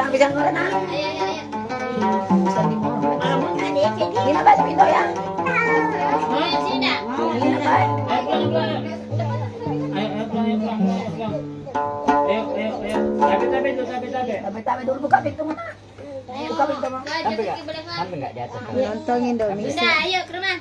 Pisang goreng ah. Ini apa pintu ya? Tabe dulu buka pintu mana? Buka pintu mana? Sampai nggak di atas. Nonton Indonesia. Udah, ayo ke rumah.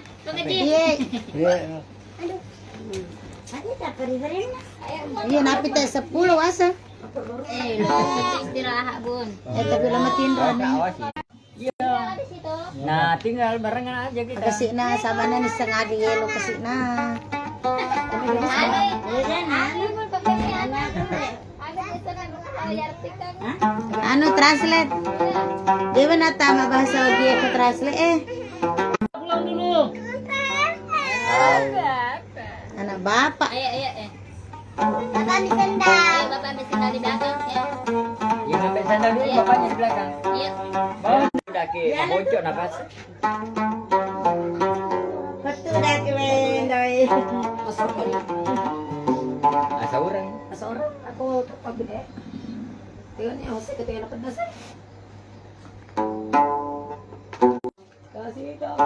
Iya, napi teh 10 asa. Istirahat, Bun. Tapi lama tindra nih. Nah, tinggal barengan aja kita. Kasih na sama na ni sengagi yelo kasih na. Anu translate. Dewa na tama bahasa dia ke translate Pulang dulu. Anak bapak. Ayo. Bapak ambil sendal. Bapak ambil sendal di belakang ya. Yang ambil sandal dulu, bapaknya di belakang. Iya. Bawa udah ke bocok nafas. Betul dah keren doi. Asa orang. Seorang aku pabrik ya. Tengoknya masih ketika pedas. Kasih dah.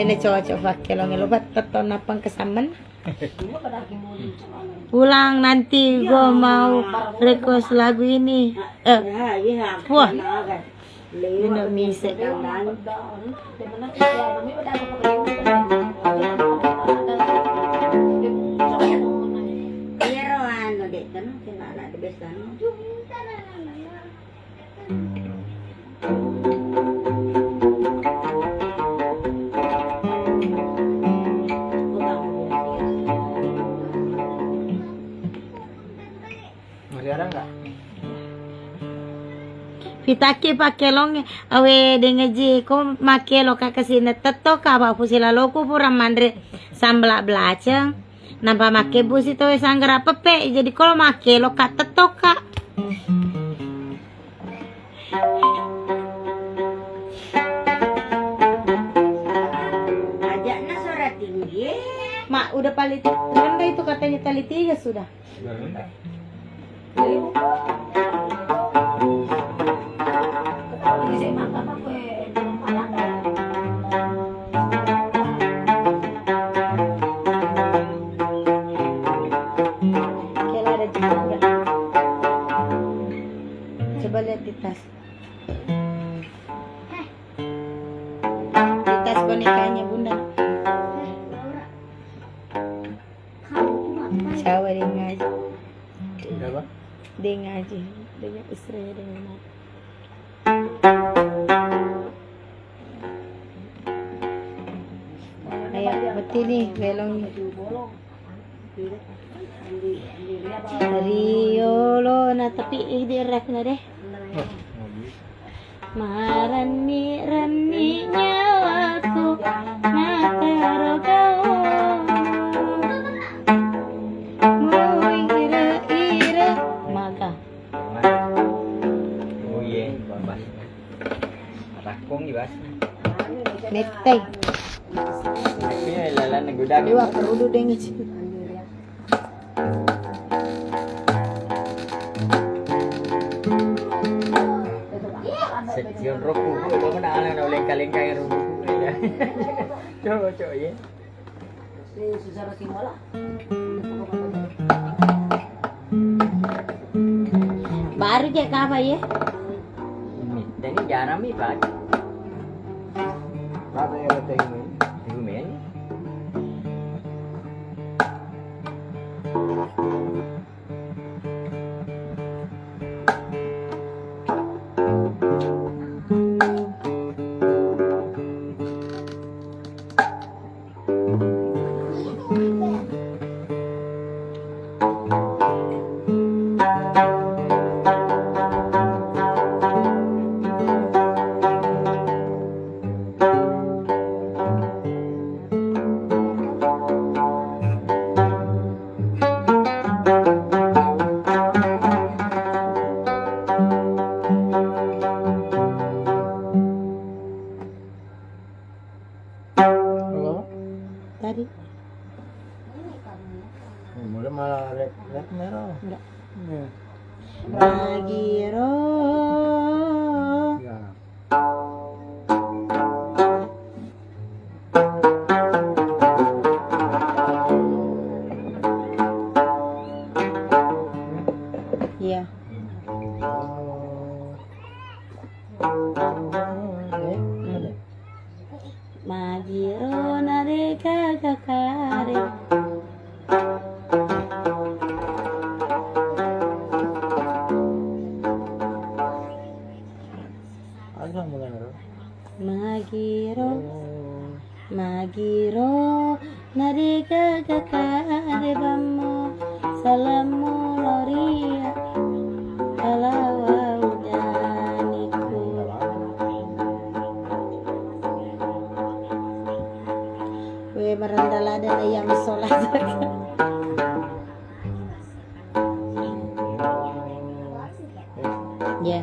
Dene cocok pakai lo ngelobat keton napang kesamen. Pulang nanti gue mau request lagu ini. Wah. Ini bisa. Masih ada nggak? Pitake pakai long awe dengeji ko make lo kakasina tetto ka ba pusila loku pura mandre sambla belacang nampa make busi to sanggara pepe jadi kalau make lo ka tetto ka Ajaknya suara tinggi. mak udah paling rendah itu katanya tali 3 sudah. Coba lihat di tas. bonekanya bunda. Siapa dia ngaji? Apa? Dia ngaji dengan istrinya dengan anak. Ayo betul nih belongnya. Riolo na tapi direk na deh. Marani nyawaku nataro kau. Mau ira maga. Oh iya, babas. Rakong di bas. Netai. Ini lalan nagudagi. Dewa perudu dengis. Sekian roku, itu mana anak nak lengkang-lengkang yang roku. Coba ya. Baru je apa ya? Dan ini jarang nih pak. Berapa yang ada ini? Ibu men. Tadi Mulai malah red merah. enggak. Magiro. Ya. Iya. Magiro nare kakakare. Ada mulai merah. Magiro. Magiro nare kakakare bamo. Salamu loria. Alawa udaniku. We merendala dan ayam sholat. Ya.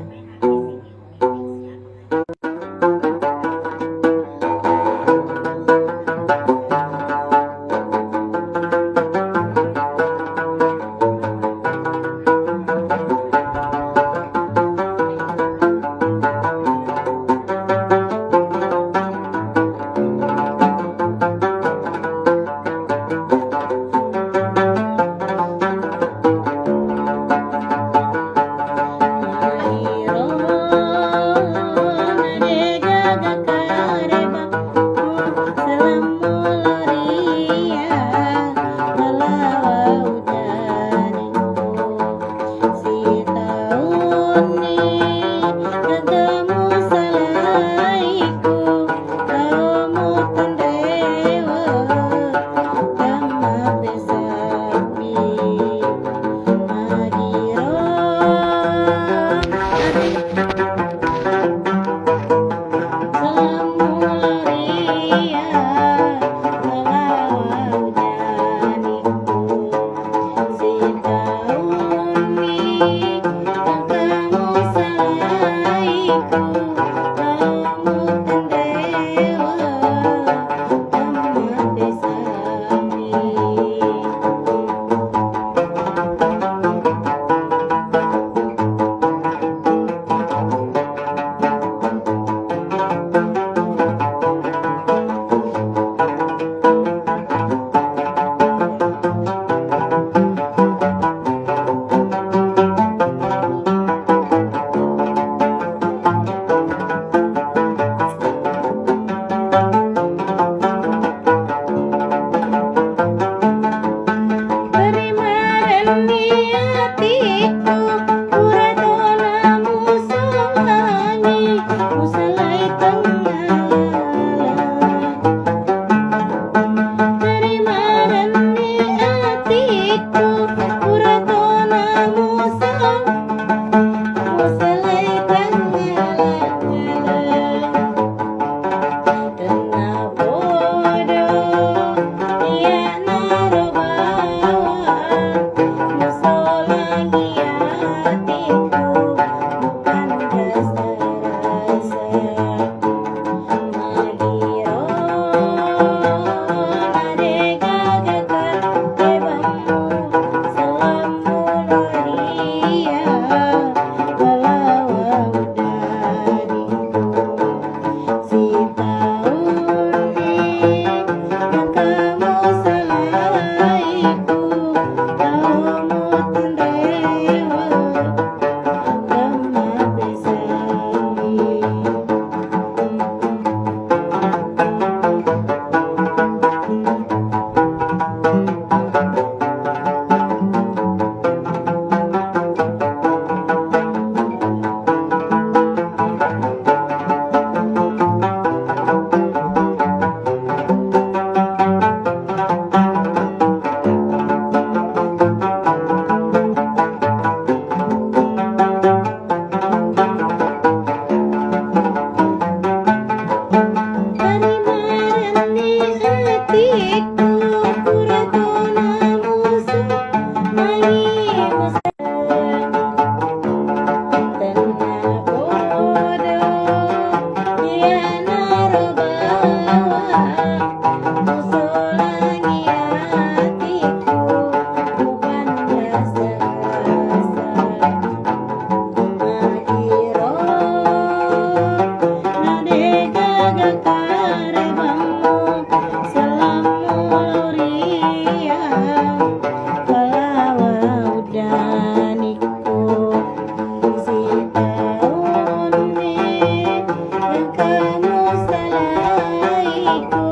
kamu salaiku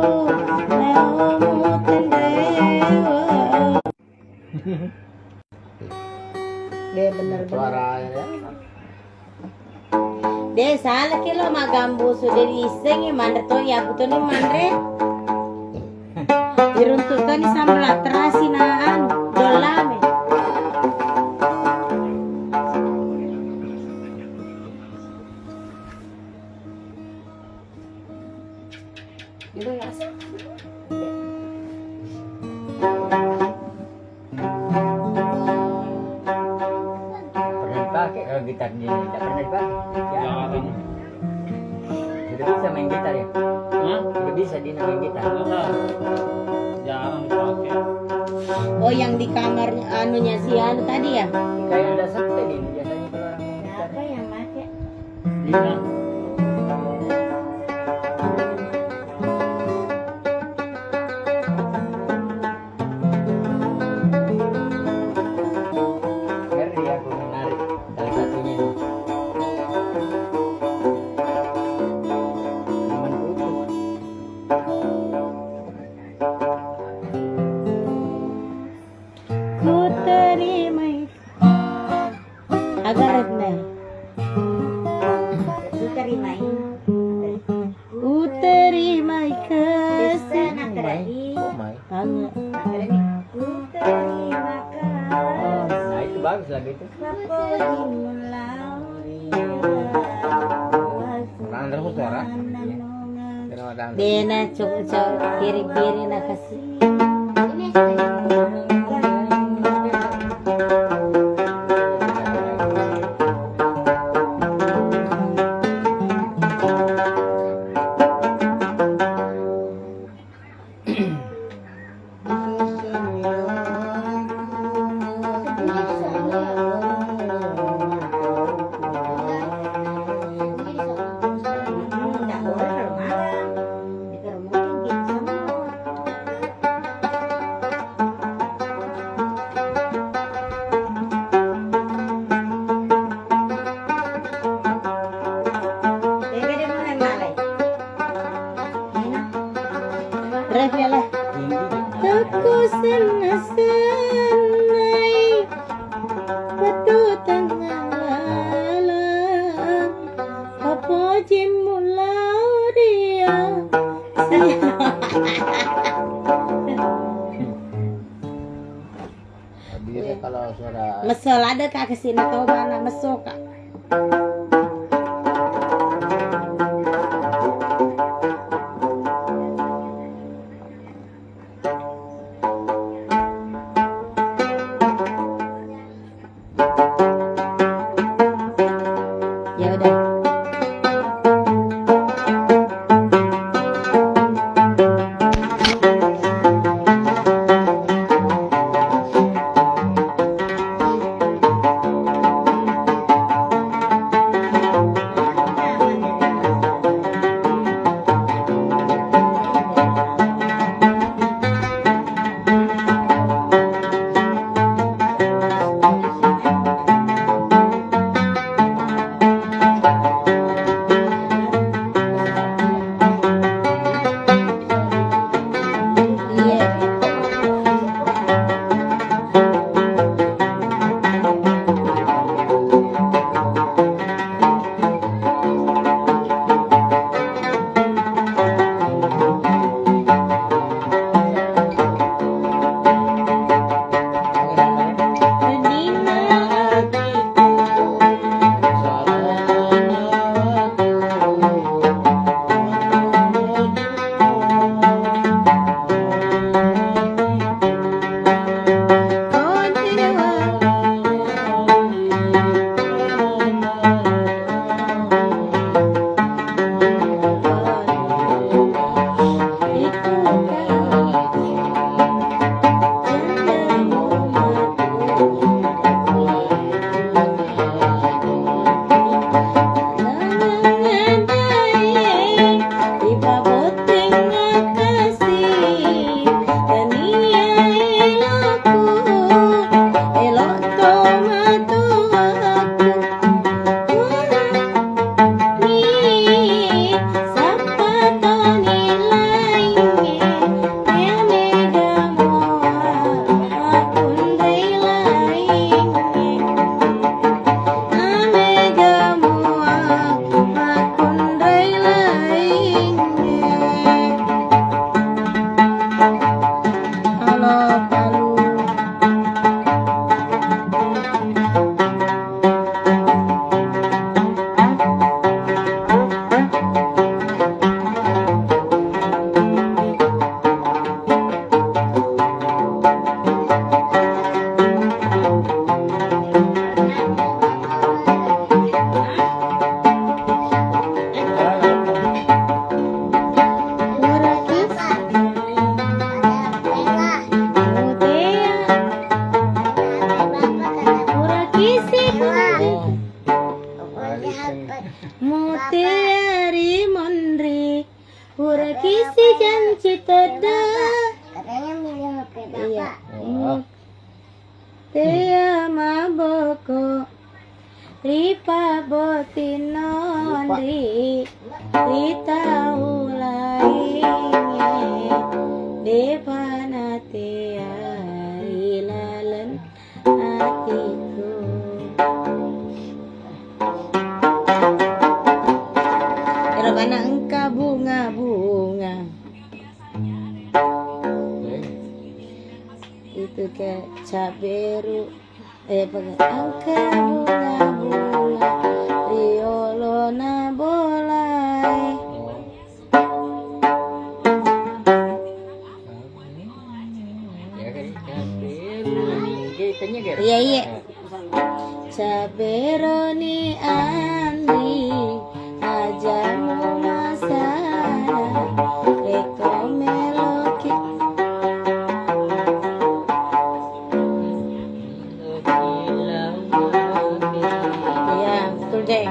laumu tendewa. Dia bener-bener. Suaranya. Dia salah kilo magambo sudah disengi mandre to ya buto ni mandre. Diruntukan ni sambil terasi na dolame. Gitu ya. Pernah dipakai kalau gitarnya tidak pernah dipakai. Ya, begini. Sudah bisa main gitar ya? Sudah bisa Dina main gitar. Jarang dipakai. Oh yang di kamar anunya si anu tadi ya? Kayak ada setel ini biasanya kalau orang main gitar. Apa yang make? Dina. Ngeri aku menarik salah satunya ini. Cuman putus. Ku terima agar na. Ku terima. Ku terima kasih. Oh my. Banget. Ku terima kasih. Nah itu bagus lagu itu. Orang terus suara. Dena cok kiri-kiri na kasih. Nggak boleh kalau malam. Di rumah mungkin semua. Ref ya lah. Aku senang-senang Patu tengah lalang Apa jimulau dia Dia kalau suara Mesel ada kak kesini tau mana mesel kak. Ya udah. janji tada. Katanya milih HP Iya. Oh. Tia maboko ripa botinondri rita ulainge devanatia ilalan hatiku. Rabana engkau bunga-bunga itu ke caberu pakai angka bunga-bunga riolo na bolai. Ya kan, tanya kan? Iya iya. Caberoni Andri ajamu masana reko meloki. Iya betul deh.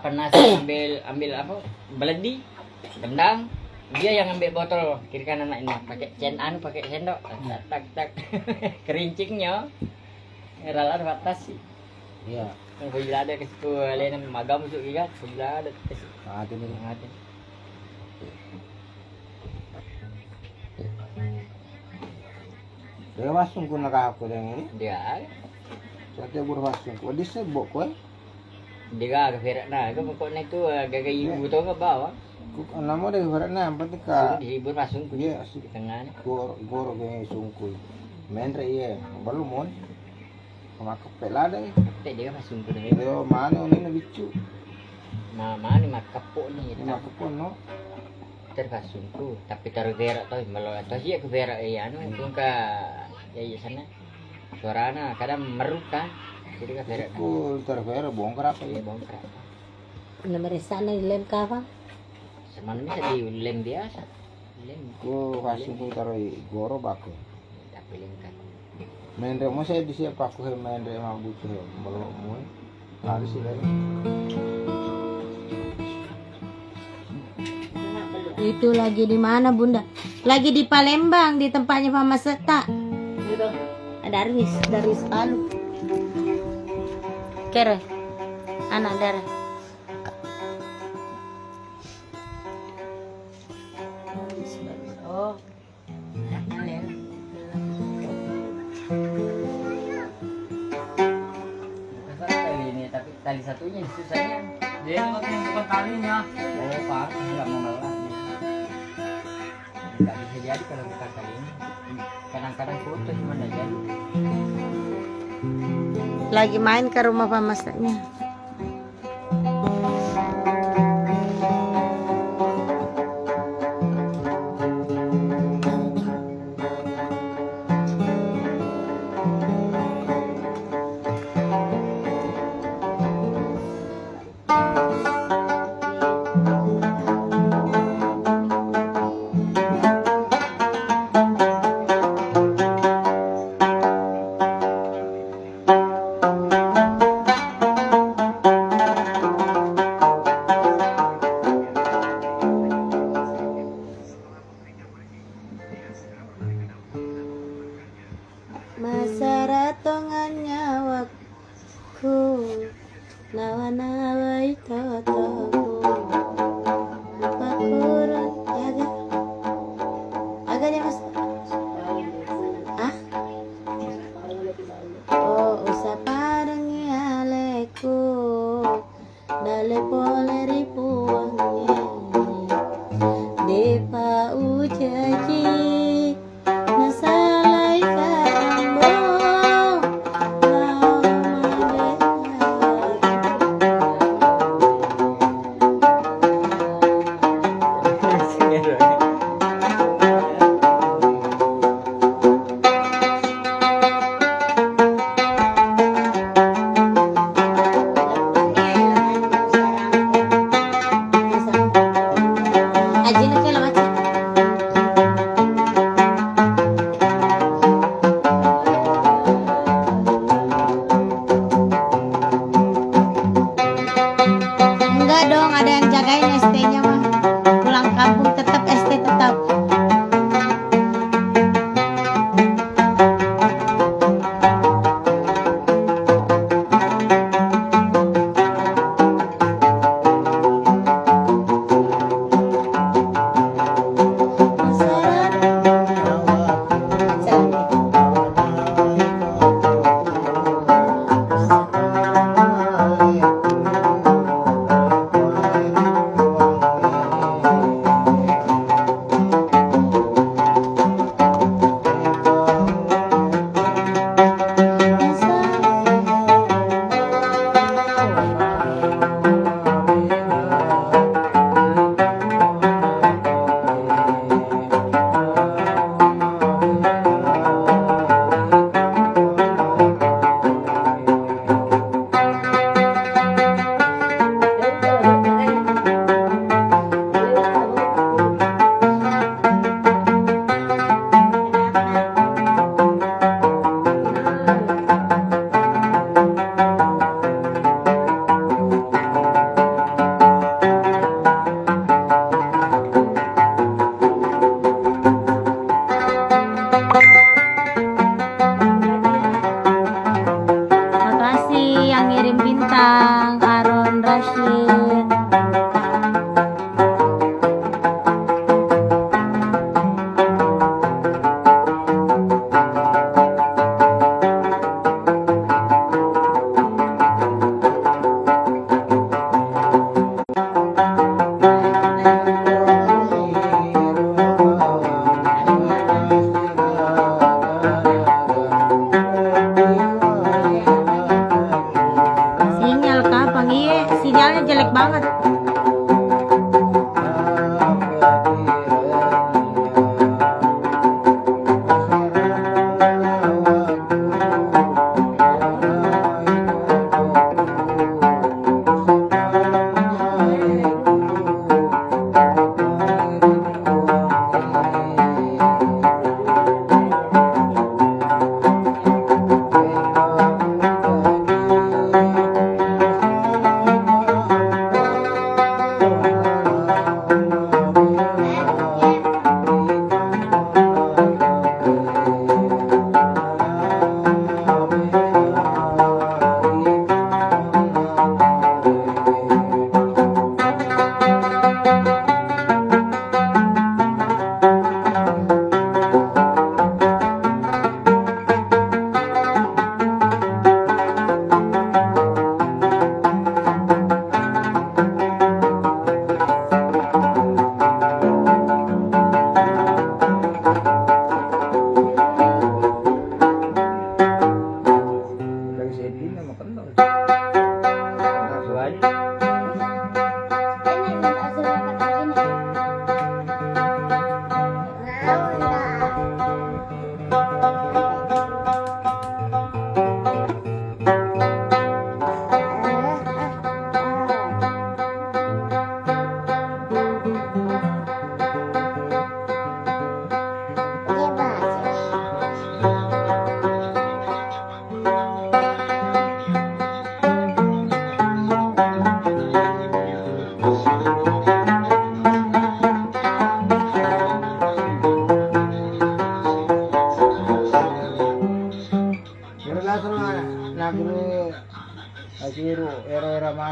makan nasi ambil apa? Beledi, rendang. Dia yang ambil botol kiri kanan anaknya pakai pakai sendok tak tak kerincingnya ralat batas sih. Iya. Yang bila ada ke situ lain magam masuk juga bila ada ke situ. Ada nih. Ada. Dia masuk ko nakako dang ini. Dia Sate bur masuk ko. Di sa bok ko. dia agak berak nah, aku pokoknya itu agak ibu tau nggak bawa. Ko namo de na pati ka. Hibur masuk Iya, di tengah. goro ge sungkuy. Menre iya, balumon. Kamaka pelada eh. Teh dia masuk ke dalam. Yo mano ni na bicu. Mama ni makapok ni. Ni makapon no. Terpasung tu, tapi taruh berak tu, malah tu sih aku berak anu itu ke ya sana. Suarana kadang meruk kan. Jadi ka berak. Ko terfera bongkar apa Iya ya? bongkar. Nomor sana lem kava. Semalam bisa di lem biasa. Lem. Ko kasih ko taro goro bako. Tapi lem kan. Menre mo saya di siapa aku he menre mabuto he. Malo mo. Harus sila. Itu lagi di mana Bunda? Lagi di Palembang di tempatnya Mama Seta. Gitu. Darwis Alu. Kere. Anak darah. Oh. Bukan tali ini tapi tali satunya susahnya. Dia bukan talinya. Oh pak, nggak mau melat. Nggak bisa jadi kalau bukan tali ini. Kadang-kadang putus mana jadi. Lagi main ke rumah pamasnya. Masa ratongannya waktu nawa-nawa itu pakurut agak dia mas ah oh usa parang aleku dale poleri puangnya depa ujaji nasalay kaambo Ajin ke lamat. Enggak dong, ada yang jagain ST-nya mah. Pulang kampung tetap ST tetap.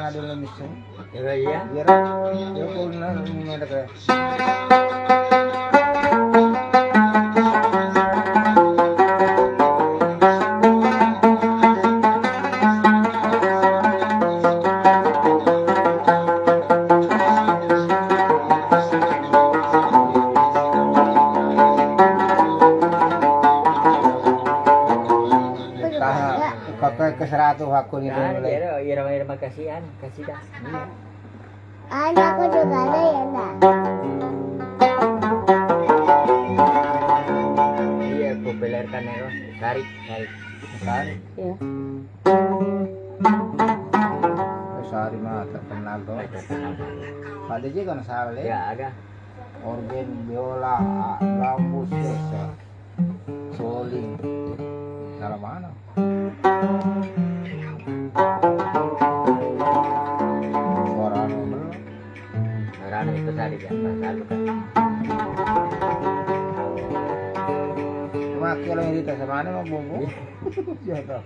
ada yang misung. Iya. Biar dia pun ada kayak. Kakak ke 100 aku nih Nah, mulai. iya makasih kasih dah. Anakku juga ada ya, Nda? Iya, populer kan ya, tarik. Sehari. Ya. Sehari mah terkenal tuh. Ada juga kan sehari. Ya, ada. Organ, biola, gambus, desa, soling. Dalam mana? Suara anu belum. Orang itu tadi kan, selalu kan. Cuma kalau yang di sama mana mau bumbu? Ya toh.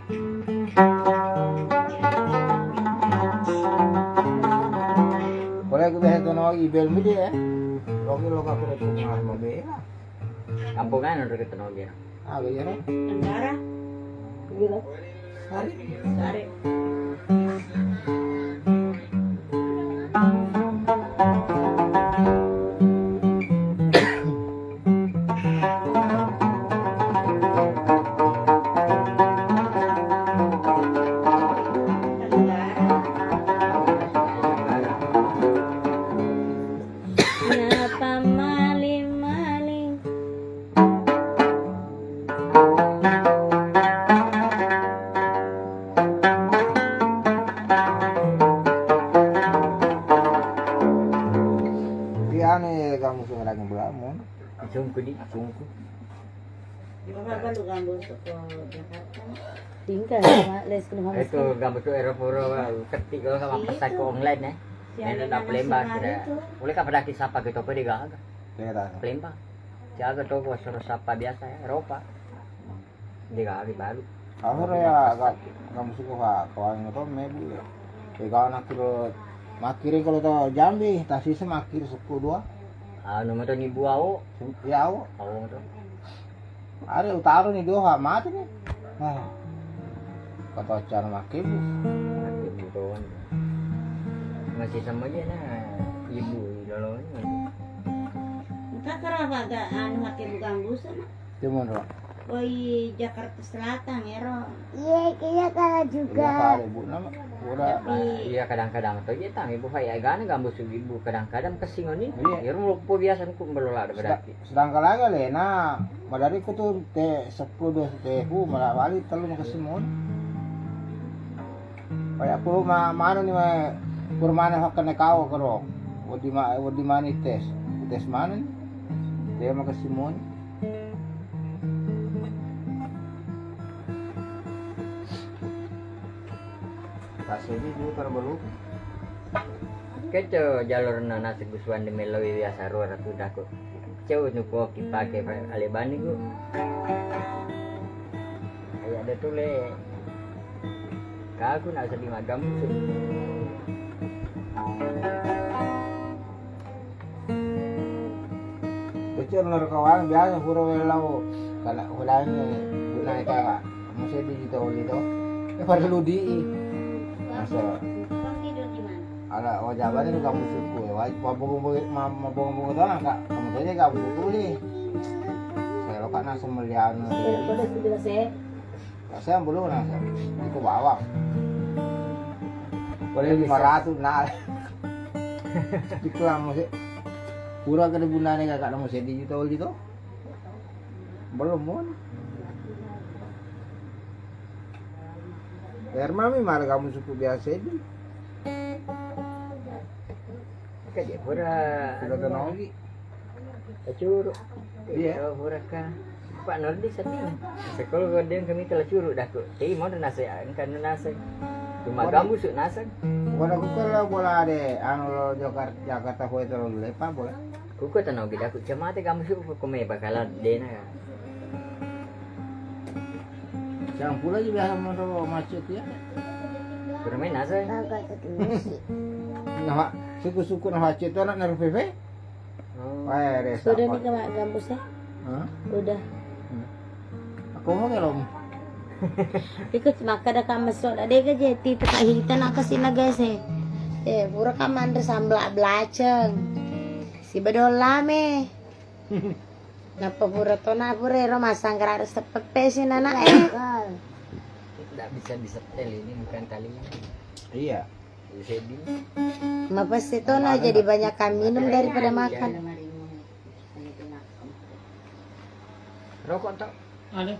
Boleh aku biasa tuh lagi bel mudi ya. Lagi lo aku udah cuma mau bela. Kampungan udah ketemu dia. Ah biar. Negara. Gila. Sare. Kenapa maling-maling? Iya nih kamu suka lagi belamun. Sungku di sungku. Tinggal sama les ke rumah Itu gambar tuh Eroporo ketik kalau sama pesan ke online ya. Ini udah Palembang sudah. Boleh kan pada kisah gitu apa di gaga. Kita. Palembang. Jaga tuh bos suruh sapa biasa ya, Eropa. Di gaga baru. Kamu ya kamu suka kawan itu mebu. Kawan aku makiri kalau tahu Jambi, tasi semakir 10-2. Ah, nomor tuh nibu au. Ya au. Au tuh. Ada utara nih dua mati nih. Nah. Kata cara makin. Ibu tuh. Masih sama aja nah. Ibu idolanya. Entah kenapa agak anu hati bukan busa mah. Cuman roh. Oi Jakarta Selatan ya Ro. Iya, kayaknya kakak juga. Iya kali bu nama. Udah. Iya kadang-kadang tuh kita ibu kayak gana gambus ibu kadang-kadang kesingon ini. Iya. Ya lupa biasa ku belola ada berarti. Sedangkan lagi lena. Madari ku tuh teh 10 teh ku malah balik telu ke Simon. Kayak aku mana nih mah kurmana hakane kau karo. Wadi mana tes. Tes mana nih? Dia mah ke Simon. Kasih dulu terbelu. Keco jalur nasi gusuan di melalui biasa ruar aku dah kok. Cau nuku pakai alebani ku. Kayak ada tule. Kaku nak sedih magam. Kecil lor kawan biasa pura welau kalau hulanya guna kayak mesti digital itu. Perlu di masa Tidur di mana? ala wajaban itu kamu suku ya wajib mabung doang kak kamu saja kamu suku nih saya lo kan nasi melian Pada sudah saya. saya belum nasi itu bawang boleh 500 nah itu lah mesti pura ke bunda nih kakak kamu saya digital gitu belum mon Hermami malah kamu suku biasa ini Kayak pura. sudah tenogi Kacuru. Iya. Pura ka. Pak Nordi setting. Sekolah gorden kami telah curu dah kok. Tapi mau nasi kan nasi. Cuma gambu suk nasi. Wala ko kalau bola de ano lo Jakarta ko ito lo lepa bola. Kuko tanaw gid ako chamate gambu suk ko may bakalan dena ka. Siang pula juga biasa mo ro macet ya. Bermain aja. Nah, suku-suku nah Aceh itu anak naruh PV. Oh. Wah, resa. Sudah nih ke gambusnya? Hah? Udah. Aku mau ngelom. Ikut maka dah ka masuk dah deh ke jeti petahitan nak kasih na guys pura ka mandre sambla blaceng. Si bedola me. Napa pura to na pura ro masang kara sepepe si nana Tidak bisa disetel ini bukan talinya. Iya. Jadi Mapas itu na jadi banyak minum daripada makan. rokok tak Ada.